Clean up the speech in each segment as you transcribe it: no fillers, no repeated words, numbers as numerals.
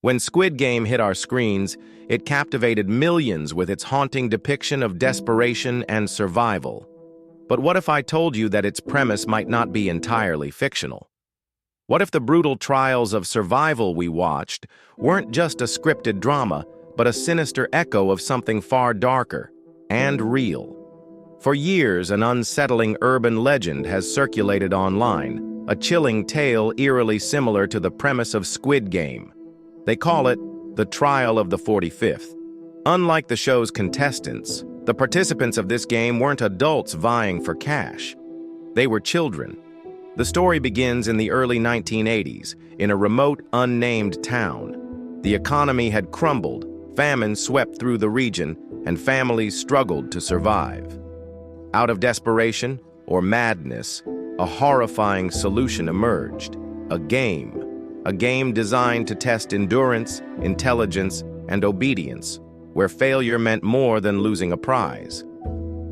When Squid Game hit our screens, it captivated millions with its haunting depiction of desperation and survival. But what if I told you that its premise might not be entirely fictional? What if the brutal trials of survival we watched weren't just a scripted drama, but a sinister echo of something far darker and real? For years, an unsettling urban legend has circulated online, a chilling tale eerily similar to the premise of Squid Game. They call it the Trial of the 45th. Unlike the show's contestants, the participants of this game weren't adults vying for cash. They were children. The story begins in the early 1980s, in a remote, unnamed town. The economy had crumbled, famine swept through the region, and families struggled to survive. Out of desperation, or madness, a horrifying solution emerged: a game. A game designed to test endurance, intelligence, and obedience, where failure meant more than losing a prize.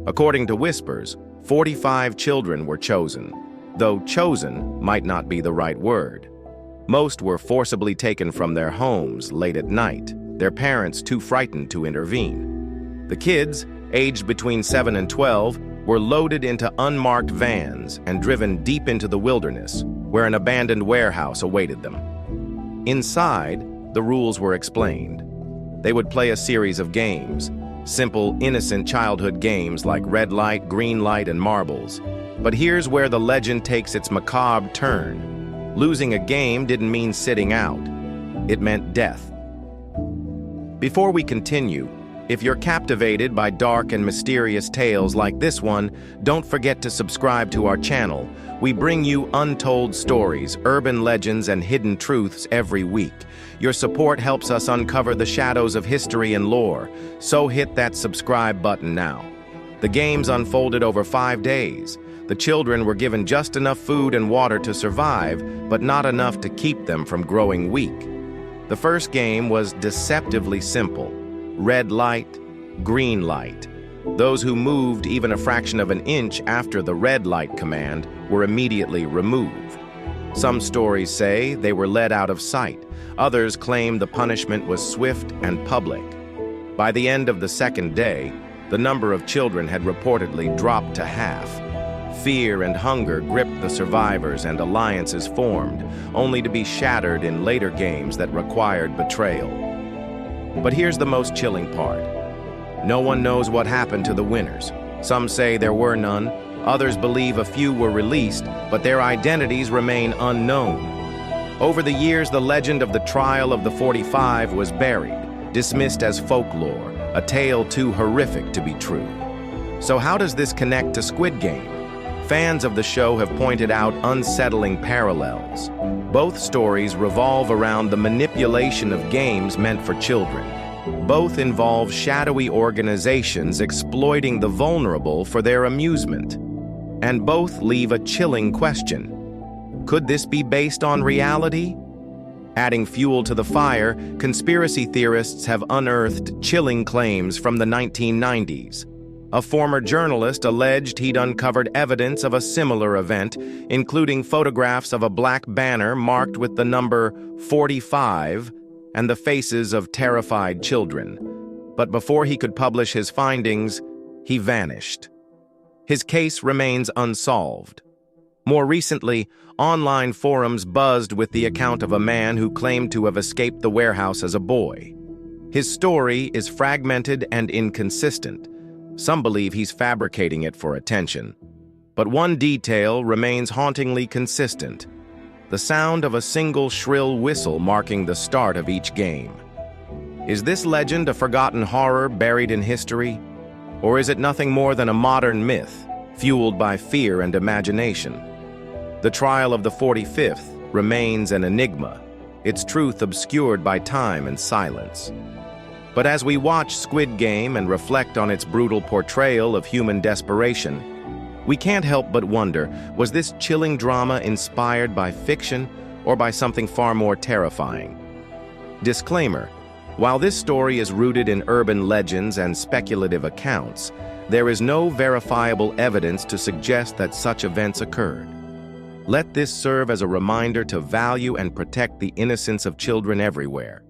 According to whispers, 45 children were chosen, though chosen might not be the right word. Most were forcibly taken from their homes late at night, their parents too frightened to intervene. The kids, aged between 7 and 12, were loaded into unmarked vans and driven deep into the wilderness, where an abandoned warehouse awaited them. Inside, the rules were explained. They would play a series of games, simple, innocent childhood games like red light, green light, and marbles. But here's where the legend takes its macabre turn. Losing a game didn't mean sitting out. It meant death. Before we continue, if you're captivated by dark and mysterious tales like this one, don't forget to subscribe to our channel. We bring you untold stories, urban legends, and hidden truths every week. Your support helps us uncover the shadows of history and lore, so hit that subscribe button now. The games unfolded over 5 days. The children were given just enough food and water to survive, but not enough to keep them from growing weak. The first game was deceptively simple: red light, green light. Those who moved even a fraction of an inch after the red light command were immediately removed. Some stories say they were led out of sight. Others claim the punishment was swift and public. By the end of the second day, the number of children had reportedly dropped to half. Fear and hunger gripped the survivors and alliances formed, only to be shattered in later games that required betrayal. But here's the most chilling part. No one knows what happened to the winners. Some say there were none. Others believe a few were released, but their identities remain unknown. Over the years, the legend of the Trial of the 45 was buried, dismissed as folklore, a tale too horrific to be true. So how does this connect to Squid Game? Fans of the show have pointed out unsettling parallels. Both stories revolve around the manipulation of games meant for children. Both involve shadowy organizations exploiting the vulnerable for their amusement. And both leave a chilling question. Could this be based on reality? Adding fuel to the fire, conspiracy theorists have unearthed chilling claims from the 1990s. A former journalist alleged he'd uncovered evidence of a similar event, including photographs of a black banner marked with the number 45 and the faces of terrified children. But before he could publish his findings, he vanished. His case remains unsolved. More recently, online forums buzzed with the account of a man who claimed to have escaped the warehouse as a boy. His story is fragmented and inconsistent. Some believe he's fabricating it for attention. But one detail remains hauntingly consistent: the sound of a single shrill whistle marking the start of each game. Is this legend a forgotten horror buried in history? Or is it nothing more than a modern myth, fueled by fear and imagination? The Trial of the 45th remains an enigma, its truth obscured by time and silence. But as we watch Squid Game and reflect on its brutal portrayal of human desperation, we can't help but wonder, was this chilling drama inspired by fiction or by something far more terrifying? Disclaimer: while this story is rooted in urban legends and speculative accounts, there is no verifiable evidence to suggest that such events occurred. Let this serve as a reminder to value and protect the innocence of children everywhere.